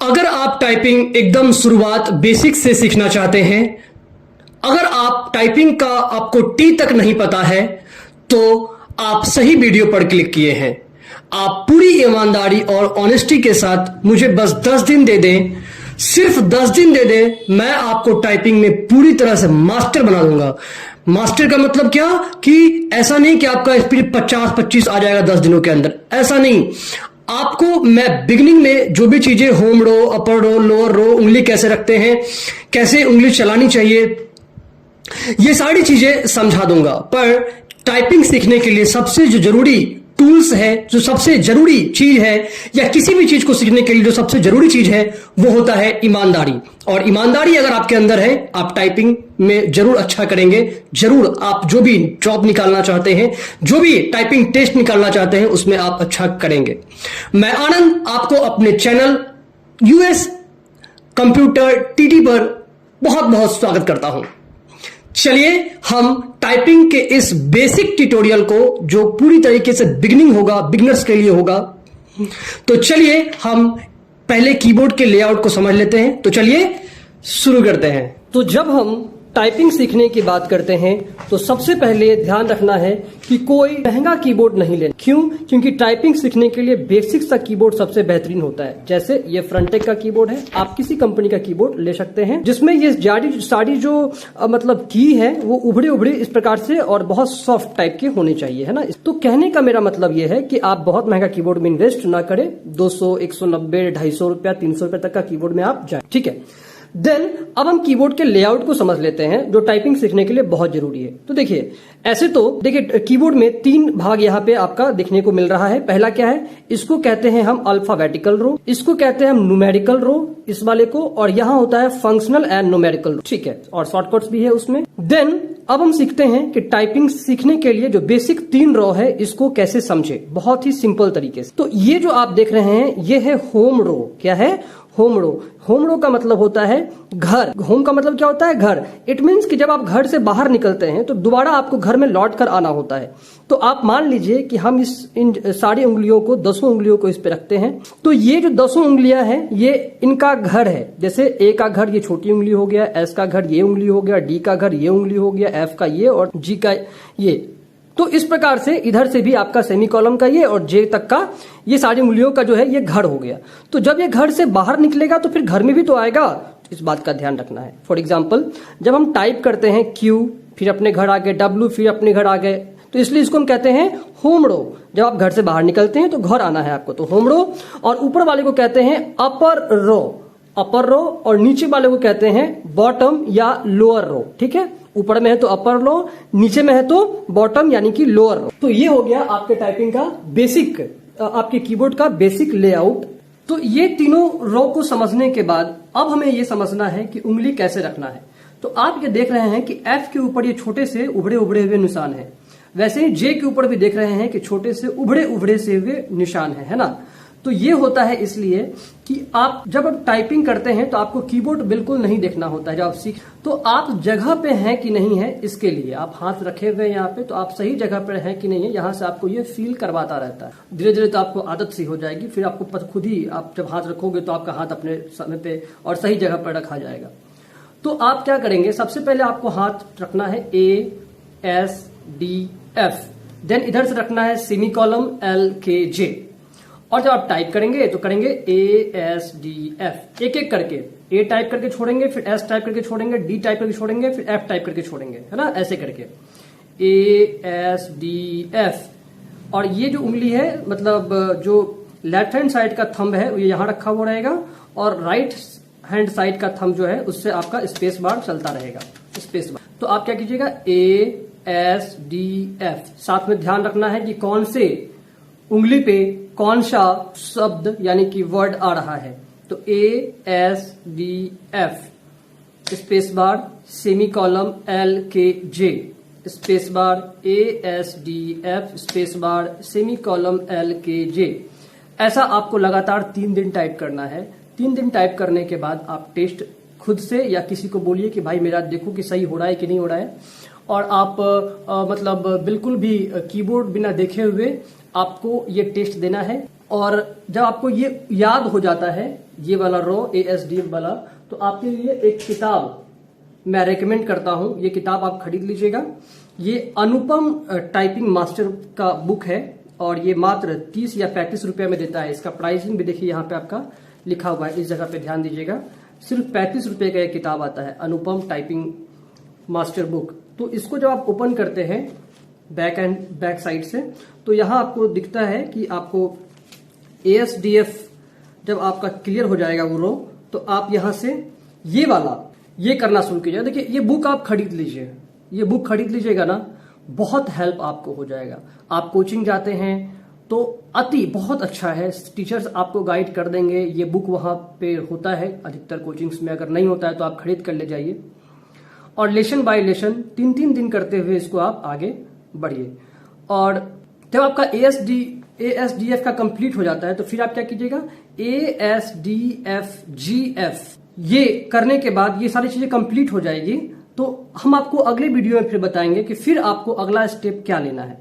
अगर आप टाइपिंग एकदम शुरुआत बेसिक से सीखना चाहते हैं, अगर आप टाइपिंग का आपको टी तक नहीं पता है, तो आप सही वीडियो पर क्लिक किए हैं। आप पूरी ईमानदारी और ऑनेस्टी के साथ मुझे बस 10 दिन दे दें, सिर्फ 10 दिन दे दें, मैं आपको टाइपिंग में पूरी तरह से मास्टर बना दूंगा। मास्टर का मतलब क्या कि ऐसा नहीं कि आपका स्पीड 50-25 आ जाएगा 10 दिनों के अंदर, ऐसा नहीं। आपको मैं बिगिनिंग में जो भी चीजें, होम रो, अपर रो, लोअर रो, उंगली कैसे रखते हैं, कैसे उंगली चलानी चाहिए, ये सारी चीजें समझा दूंगा। पर टाइपिंग सीखने के लिए सबसे जो जरूरी टूल्स है, जो सबसे जरूरी चीज है, या किसी भी चीज को सीखने के लिए जो सबसे जरूरी चीज है, वो होता है ईमानदारी। और ईमानदारी अगर आपके अंदर है, आप टाइपिंग में जरूर अच्छा करेंगे। जरूर आप जो भी जॉब निकालना चाहते हैं, जो भी टाइपिंग टेस्ट निकालना चाहते हैं, उसमें आप अच्छा करेंगे। मैं आनंद आपको अपने चैनल यूएस कंप्यूटर टीटी पर बहुत बहुत स्वागत करता हूं। चलिए हम टाइपिंग के इस बेसिक ट्यूटोरियल को, जो पूरी तरीके से बिगिनिंग होगा, बिगिनर्स के लिए होगा, तो चलिए हम पहले कीबोर्ड के लेआउट को समझ लेते हैं। तो चलिए शुरू करते हैं। तो जब हम टाइपिंग सीखने की बात करते हैं, तो सबसे पहले ध्यान रखना है कि कोई महंगा कीबोर्ड नहीं लेना। क्यों? क्योंकि टाइपिंग सीखने के लिए बेसिक सा कीबोर्ड सबसे बेहतरीन होता है। जैसे ये फ्रंटेक का कीबोर्ड है, आप किसी कंपनी का कीबोर्ड ले सकते हैं, जिसमें ये सारी जो मतलब की है वो उभड़े उभड़े इस प्रकार से और बहुत सॉफ्ट टाइप के होने चाहिए, है ना। तो कहने का मेरा मतलब ये है कि आप बहुत महंगा कीबोर्ड में इन्वेस्ट ना करें। 200, 190, 250 रुपया, 300 रुपया तक का कीबोर्ड में आप जाए, ठीक है। देन अब हम कीबोर्ड के लेआउट को समझ लेते हैं, जो टाइपिंग सीखने के लिए बहुत जरूरी है। तो देखिए, ऐसे तो देखिए कीबोर्ड में 3 भाग यहाँ पे आपका देखने को मिल रहा है। पहला क्या है, इसको कहते हैं हम अल्फाबेटिकल रो, इसको कहते हैं हम न्यूमेरिकल रो, इस वाले को, और यहाँ होता है फंक्शनल एंड न्यूमेरिकल रो, ठीक है, और शॉर्टकट्स भी है उसमें। देन अब हम सीखते हैं कि टाइपिंग सीखने के लिए जो बेसिक 3 रो है, इसको कैसे समझे बहुत ही सिंपल तरीके से। तो ये जो आप देख रहे हैं, ये है होम रो। क्या है? होम रो। होम रो का मतलब होता है घर। होम का मतलब क्या होता है? घर। इट मीन्स कि जब आप घर से बाहर निकलते हैं तो दोबारा आपको घर में लौट कर आना होता है। तो आप मान लीजिए कि हम इन सारी उंगलियों को, 10 उंगलियों को इस पे रखते हैं, तो ये जो 10 उंगलियां हैं, ये इनका घर है। जैसे ए का घर ये छोटी उंगली हो गया, एस का घर ये उंगली हो गया, डी का घर ये उंगली हो गया, एफ का ये, और जी का ये। तो इस प्रकार से इधर से भी आपका सेमी कॉलम का ये, और जे तक का ये सारी उंगलियों का जो है ये घर हो गया। तो जब ये घर से बाहर निकलेगा तो फिर घर में भी तो आएगा, इस बात का ध्यान रखना है। फॉर एग्जाम्पल, जब हम टाइप करते हैं क्यू, फिर अपने घर आ गए, डब्ल्यू, फिर अपने घर आ गए, तो इसलिए इसको हम कहते हैं होम रो। जब आप घर से बाहर निकलते हैं तो घर आना है आपको, तो होम रो। और ऊपर वाले को कहते हैं अपर रो, अपर रो, और नीचे वाले को कहते हैं बॉटम या लोअर रो, ठीक है। ऊपर में है तो अपर रो, नीचे में है तो बॉटम यानी कि लोअर रो। तो ये हो गया आपके टाइपिंग का बेसिक, आपके कीबोर्ड का बेसिक लेआउट। तो ये तीनों रो को समझने के बाद अब हमें ये समझना है कि उंगली कैसे रखना है। तो आप ये देख रहे हैं कि एफ के ऊपर ये छोटे से उभड़े उभड़े हुए निशान है, वैसे ही जे के ऊपर भी देख रहे हैं कि छोटे से उभड़े उभड़े से हुए निशान है ना। तो ये होता है इसलिए कि आप जब आप टाइपिंग करते हैं तो आपको कीबोर्ड बिल्कुल नहीं देखना होता है। जब आप तो आप जगह पे हैं कि नहीं है, इसके लिए आप हाथ रखे हुए यहाँ पे, तो आप सही जगह पर हैं कि नहीं है, यहाँ से आपको ये फील करवाता रहता है। धीरे धीरे तो आपको आदत सी हो जाएगी, फिर आपको खुद ही आप जब हाथ रखोगे तो आपका हाथ अपने समय पे और सही जगह पर रखा जाएगा। तो आप क्या करेंगे, सबसे पहले आपको हाथ रखना है ए, एस, डी, एफ, देन इधर से रखना है सेमी कॉलम एल, के, जे, और जब आप टाइप करेंगे तो करेंगे ए, एस, डी, एफ, एक एक करके। ए टाइप करके छोड़ेंगे, फिर एस टाइप करके छोड़ेंगे, डी टाइप करके छोड़ेंगे, फिर एफ टाइप करके छोड़ेंगे, है ना, ऐसे करके ए, एस, डी, एफ। और ये जो उंगली है, मतलब जो लेफ्ट हैंड साइड का थंब है ये यहाँ रखा हुआ रहेगा, और राइट हैंड साइड का थंब जो है उससे आपका स्पेस बार चलता रहेगा, स्पेस बार। तो आप क्या कीजिएगा, ए, एस, डी, एफ। साथ में ध्यान रखना है कि कौन से उंगली पे कौन सा शब्द यानी कि वर्ड आ रहा है। तो A, S, D, F, space bar, semicolon L, K, J, space bar, A, S, D, F, space bar, semicolon L, K, J. ऐसा आपको लगातार 3 दिन टाइप करना है। 3 दिन टाइप करने के बाद आप टेस्ट खुद से या किसी को बोलिए कि भाई मेरा देखो कि सही हो रहा है कि नहीं हो रहा है, और आप मतलब बिल्कुल भी कीबोर्ड बिना देखे हुए आपको ये टेस्ट देना है। और जब आपको ये याद हो जाता है ये वाला रो ASDF वाला, तो आपके लिए एक किताब मैं रेकमेंड करता हूं। ये किताब आप खरीद लीजिएगा। ये अनुपम टाइपिंग मास्टर का बुक है और ये मात्र 30 या 35 रुपए में देता है। इसका प्राइसिंग भी देखिए यहाँ पे आपका लिखा हुआ है, इस जगह पे ध्यान दीजिएगा। सिर्फ 35 रुपए का ये किताब आता है, अनुपम टाइपिंग मास्टर बुक। तो इसको जब आप ओपन करते हैं बैक साइड से, तो यहाँ आपको दिखता है कि आपको ASDF जब आपका क्लियर हो जाएगा वो रो, तो आप यहां से ये करना शुरू कीजिए। देखिए ये बुक आप खरीद लीजिए, ये बुक खरीद लीजिएगा ना, बहुत हेल्प आपको हो जाएगा। आप कोचिंग जाते हैं तो बहुत अच्छा है, टीचर्स आपको गाइड कर देंगे। ये बुक वहां पे होता है अधिकतर कोचिंग्स में, अगर नहीं होता है तो आप खरीद कर ले जाइए और लेसन बाय लेसन 3-3 दिन करते हुए इसको आप आगे बढ़िए। और जब आपका ASDF का कंप्लीट हो जाता है तो फिर आप क्या कीजिएगा, ASDFGF ये करने के बाद ये सारी चीजें कंप्लीट हो जाएगी, तो हम आपको अगले वीडियो में फिर बताएंगे कि फिर आपको अगला स्टेप क्या लेना है।